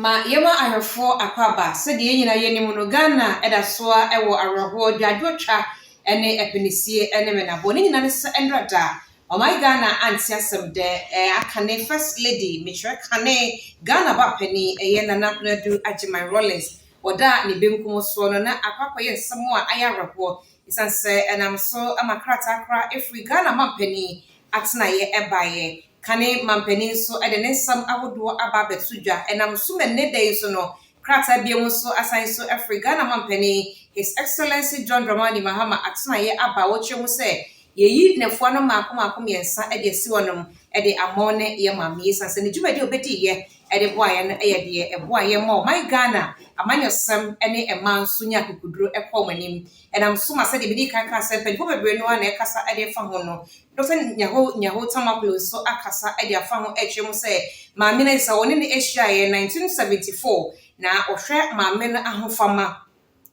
Ma yema ahwefo akwaba se de nyina yenimu no Ghana edasoa ewo awerho dwadwotwa ene epinisie ene menabo ne nyina ne se endrada o my Ghana anti asem de akane first lady Michelle Kane Ghana ba pani eye nana Konadu agimai Rawlings oda ne benkum so no na akwakoye nsemo a ayarho isanse enam so amakrata kra efri Ghana mampani atena ye ebaye Kane mampani so ede ne nsam ahodo aba betudwa enam so menne dey so no krata biemu so asan so efri Ghana mampani His Excellency John Dramani Mahama atena ye aba wo twemu se yeyi nefo no makom yensa ede asi wonom ede amone ye mamie sanse ne dwumadi obedi ye ede boaye no eye de boaye mo my Ghana amanyosem ene eman so nya kokuduro ekomanim enam so ma se de bidi kaka se pe bebre no na ekasa ede fa ho no Dr. Nyaho Tamaklo so akasa ede afa ho etwem se maame na isa woni ne Asia ye 1974 na ohwe maame no ahofama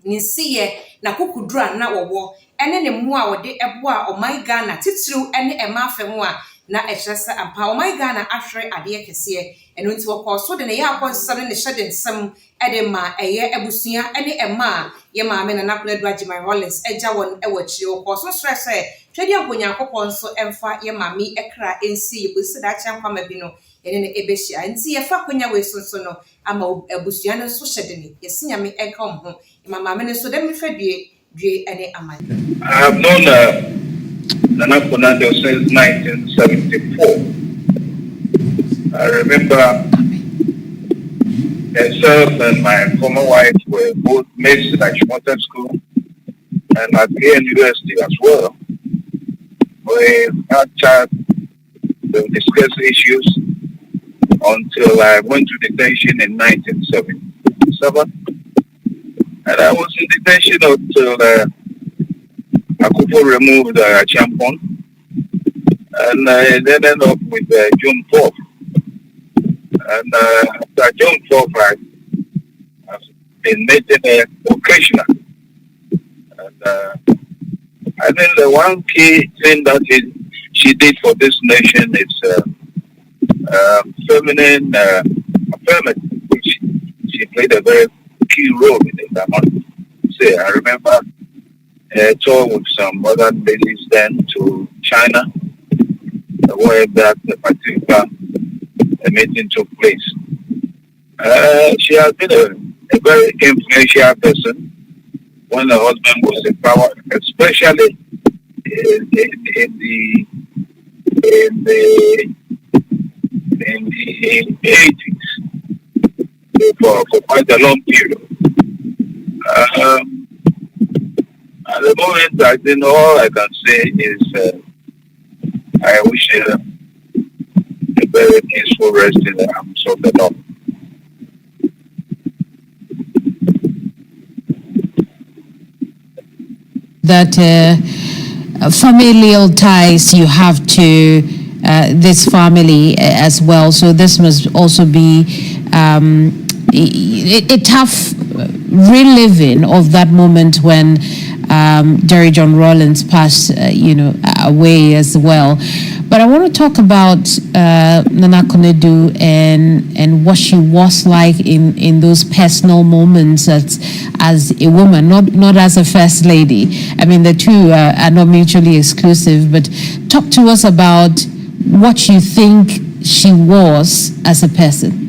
nisiye na kokudura na wowo ene ne mu a wode eboa o my Ghana titiru ene ema afemu a na ehyese ampa o my Ghana ahwe ade kese eno nti wokọ so de ne ya akonsam ne hyede nsam ede ma eye ebusua ene ema ye maame na Konadu agimai Rawlings eja won ewachi wokọ so stress twedi akonyankopon so emfa ye maame ekra ensi yebusi da chankwa mabi no ene ne ebehia nti ye fa konya we so no ama ebusua no so hyede ne yesinyame eka ho maame ne so dem fedue ene amai. I have known Nana Konadu since 1974. I remember myself and my former wife were both mates at Xpose school and at the university as well. We had chat, we discussed issues until I went to detention in 1977. And I was in detention until Akufo removed Champon. And I then ended up with June 4th. And after June 4th, I've been making occasional. And I think the one key thing that she did for this nation is feminine affirmative, which she played a very key role in it. I must say, I remember a tour with some other ladies then to China, where that particular meeting took place. She has been a very influential person when her husband was in power, especially in the 80s for quite a long period. At the moment, I think all I can say is I wish her a very peaceful rest in the arms of the Lord. That familial ties you have to this family as well. So this must also be a tough reliving of that moment when Jerry John Rawlings passed, away as well. But I want to talk about Nana Konadu and what she was like in those personal moments as a woman, not as a first lady. I mean, the two are not mutually exclusive. But talk to us about what you think she was as a person.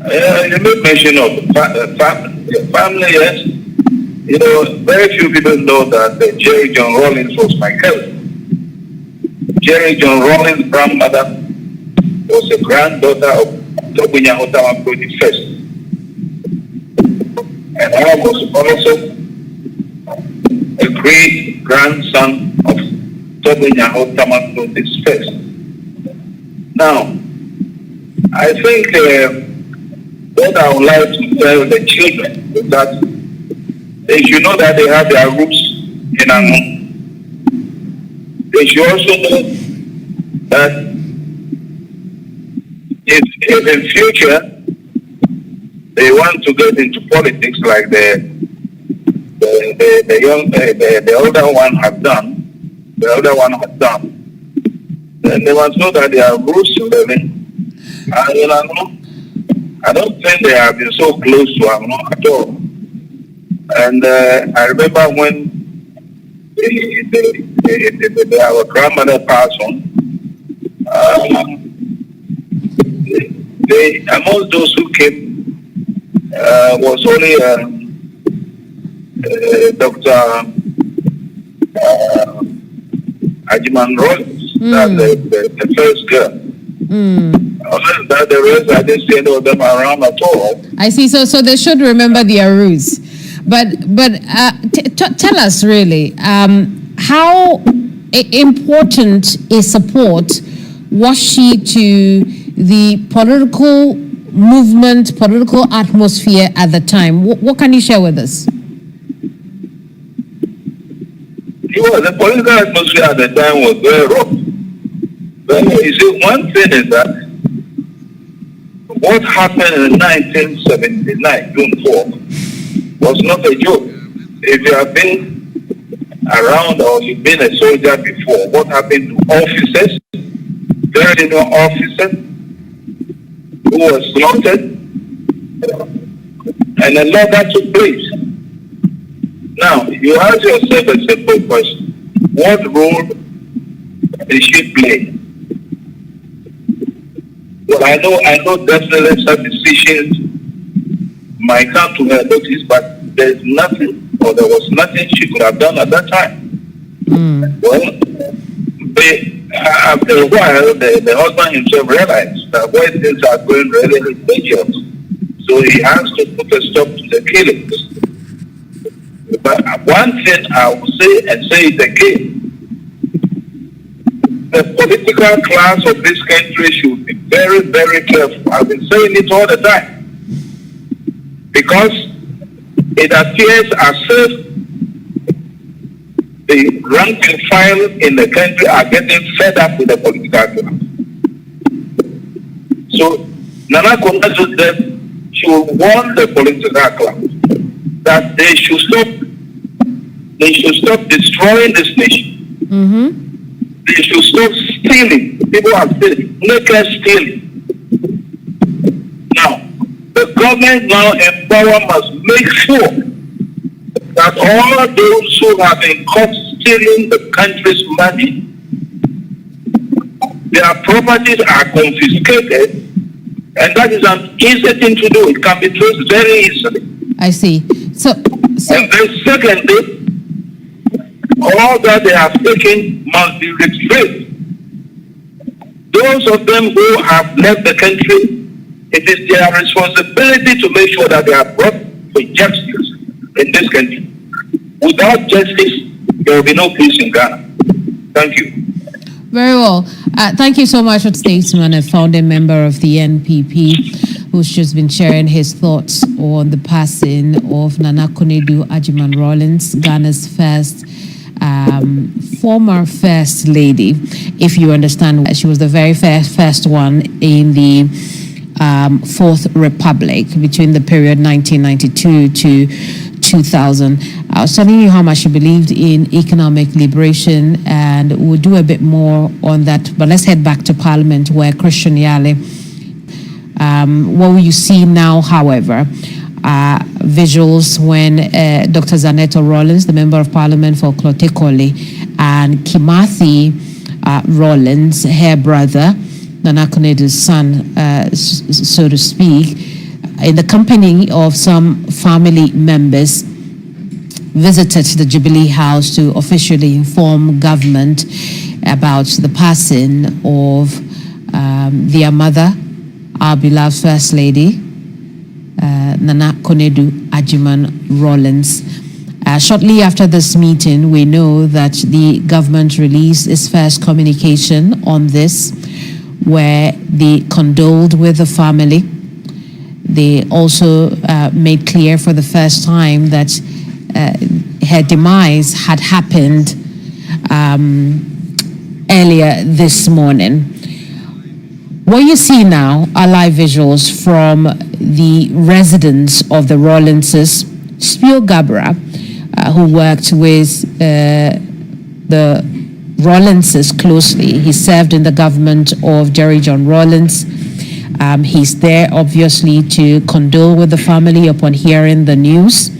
You made mention of the family, yes. Very few people know that Jerry John Rawlings was my cousin. Jerry John Rawlings' grandmother was a granddaughter of Nyaho the first. And I was also a great grandson of Nyaho the first. Now, I think what I would like to tell the children is that they should know that they have their roots in Anu. They should also know that if in future they want to get into politics like the older one has done, then they must know that their roots in living I don't think they have been so close to him at all. And I remember when our grandmother passed on, among those who came was only Dr. Ajiman Rawlings, the first girl. Other than that, the rest, I didn't see any of them around at all. I see. So they should remember their roots. But tell us really, how important a support was she to the political movement, political atmosphere at the time? What can you share with us? The political atmosphere at the time was very rough. But you see, one thing is that what happened in 1979, June 4th, was not a joke. If you have been around or you've been a soldier before, what happened to officers, very senior officers, who were slaughtered, and a lot that took place. Now, you ask yourself a simple question. What role did she play? Well, I know definitely some decisions might come to her notice, but there was nothing she could have done at that time. Well, after a while, the husband himself realized that when things are going really dangerous, so he has to put a stop to the killings. But one thing I will say, and say it again, the political class of this country should be very, very careful. I've been saying it all the time. Because it appears as if the rank and file in the country are getting fed up with the political class. So Nana Konadu said she will warn the political class that they should stop destroying this nation. They should stop stealing. People are stealing. Naked stealing. Now, the government now in power must make sure that all those who have been caught stealing the country's money, their properties are confiscated, and that is an easy thing to do. It can be traced very easily. I see. So and then secondly, all that they have taken must be retrieved. Those of them who have left the country, it is their responsibility to make sure that they are brought to justice in this country. Without justice, there will be no peace in Ghana. Thank you. Very well. Thank you so much, statesman and founding member of the NPP, who's just been sharing his thoughts on the passing of Nana Konadu Ajiman Rawlings, Ghana's first former first lady. If you understand, she was the very first one in the Fourth Republic between the period 1992 to 2000. I was telling you how much she believed in economic liberation, and we'll do a bit more on that. But let's head back to Parliament, where Christian Yale. What will you see now, however, visuals when Dr. Zaneto Rawlings, the Member of Parliament for Klotekole, and Kimathi Rawlings, her brother, Nana Konadu's son, so to speak, in the company of some family members, visited the Jubilee House to officially inform government about the passing of their mother, our beloved First Lady, Nana Konadu Ajiman Rawlings. Shortly after this meeting, we know that the government released its first communication on this, where they condoled with the family. They also made clear for the first time that her demise had happened earlier this morning. What you see now are live visuals from the residents of the Rawlingses. Spio Gabra, who worked with the Rawlingses closely. He served in the government of Jerry John Rawlings. He's there, obviously, to condole with the family upon hearing the news.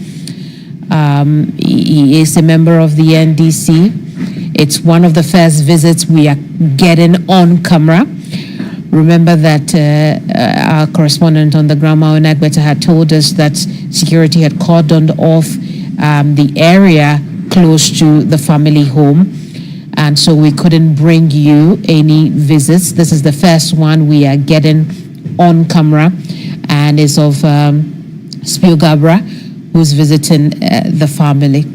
He is a member of the NDC. It's one of the first visits we are getting on camera. Remember that our correspondent on the ground, Mawen Agbeta, had told us that security had cordoned off the area close to the family home, and so we couldn't bring you any visits. This is the first one we are getting on camera, and is of Spiogabra, who's visiting the family.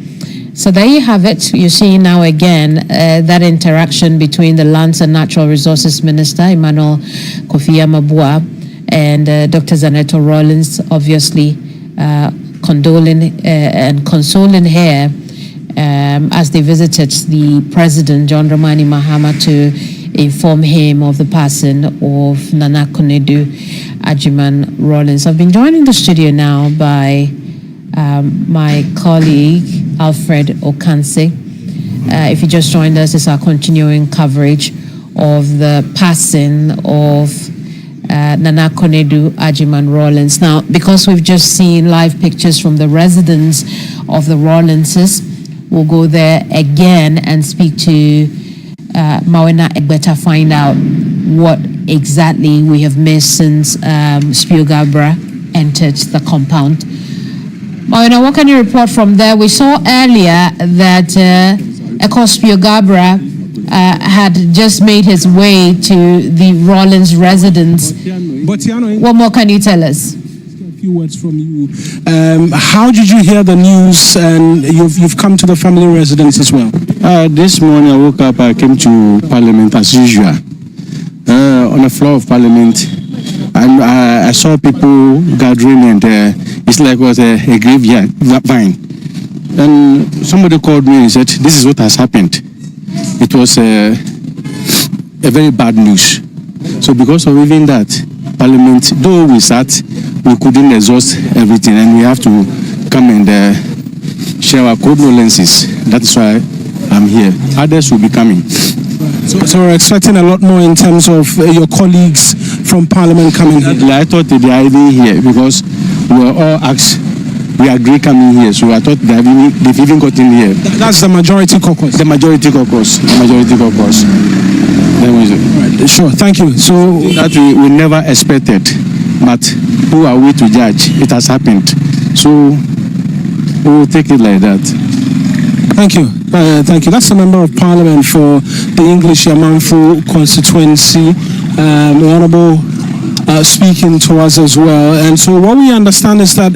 So there you have it. You see now again that interaction between the Lands and Natural Resources Minister, Emmanuel Kofi Amabua, and Dr. Zaneto Rawlings, obviously condoling and consoling her as they visited the President, John Dramani Mahama, to inform him of the passing of Nana Konadu Ajiman Rawlings. I've been joined in the studio now by my colleague, Alfred Okanse. If you just joined us, it's our continuing coverage of the passing of Nana Konadu Ajiman Rawlings. Now, because we've just seen live pictures from the residence of the Rawlingses, we'll go there again and speak to Mawena Egbeta, find out what exactly we have missed since Spiogabra entered the compound. Mawena, what can you report from there? We saw earlier that Spiogabra had just made his way to the Rawlings residence. What more can you tell us? Few words from you. How did you hear the news? And you've come to the family residence as well. This morning I woke up. I came to Parliament as usual. On the floor of Parliament, and I saw people gathering, and it's like it was a graveyard vine. And somebody called me and said, "This is what has happened." It was a very bad news. So because of even that, Parliament, though we sat, we couldn't exhaust everything, and we have to come and share our condolences. That's why I'm here. Others will be coming. So we're expecting a lot more in terms of your colleagues from Parliament coming here. I thought they are even here because we were all asked. We agree coming here, so I thought they've even gotten here. That's the majority caucus. The majority caucus. Right. Sure, thank you. So that we never expected, but who are we to judge? It has happened, so we will take it like that. Thank you. Thank you. That's the Member of Parliament for the English Yamanfu constituency, Honorable, speaking to us as well. And so what we understand is that